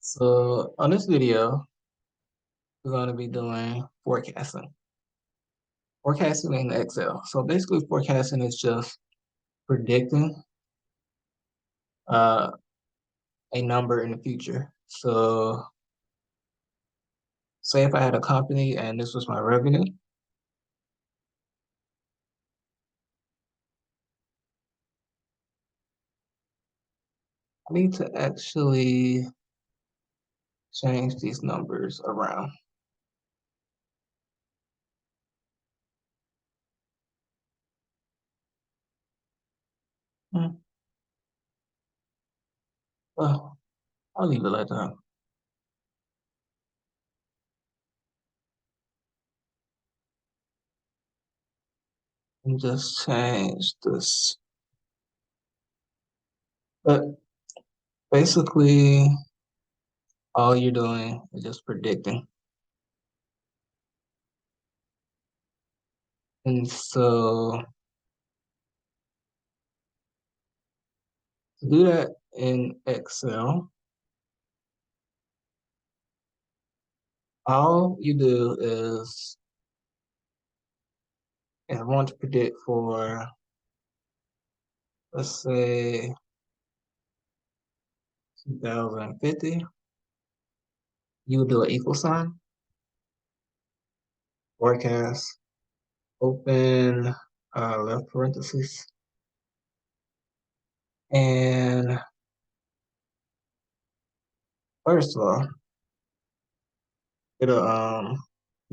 So on this video, we're going to be doing forecasting. Forecasting in Excel. So basically forecasting is just predicting uh, a number in the future. So say if I had a company and this was my revenue, I need to actually change these numbers around. Hmm. Well, I'll leave it like that. And just change this. But basically, all you're doing is just predicting. And so to do that in Excel, all you do is, if I want to predict for, let's say, 2050, you would do an equal sign, forecast, open left parentheses, and first of all, it'll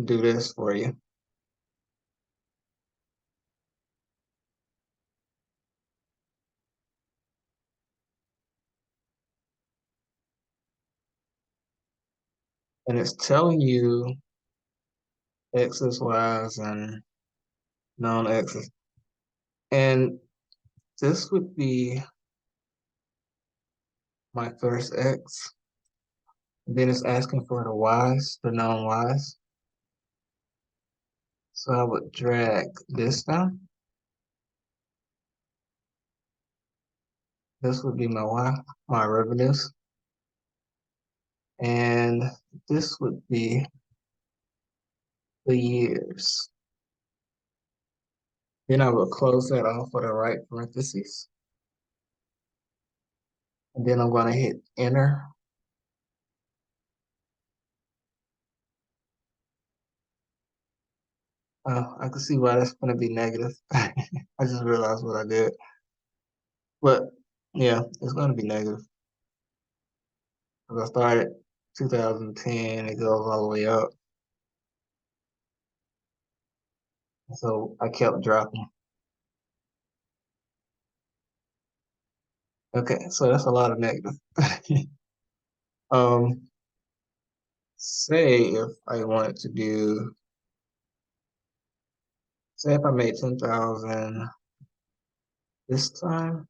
do this for you. And it's telling you X's, Y's, and non-X's. And this would be my first X. Then it's asking for the Y's, the non-Y's. So I would drag this down. This would be my Y, my revenues. And this would be the years. Then I will close that off with the right parentheses. And then I'm going to hit enter. I can see why that's going to be negative. I just realized what I did. But yeah, it's going to be negative. Because I started 2010, it goes all the way up. So I kept dropping. Okay, so that's a lot of negative. Um, say if I wanted to do, say if I made 10,000 this time,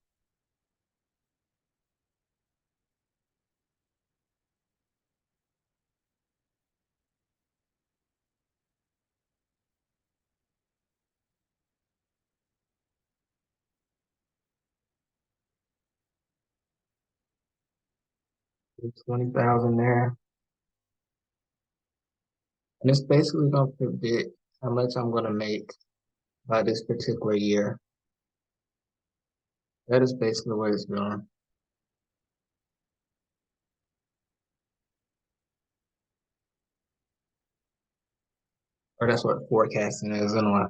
do 20,000 there. And it's basically going to predict how much I'm going to make by this particular year. That is basically what it's doing. Or that's what forecasting is anyway.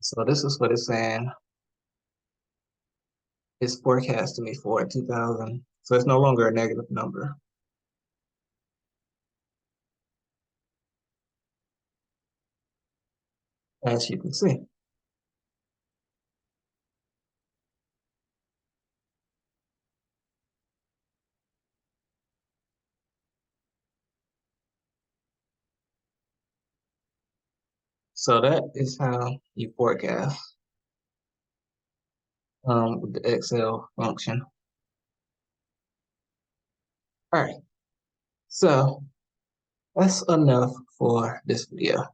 So this is what it's saying. It's forecasting me for 2000. So it's no longer a negative number. As you can see. So that is how you forecast with the Excel function. All right, so that's enough for this video.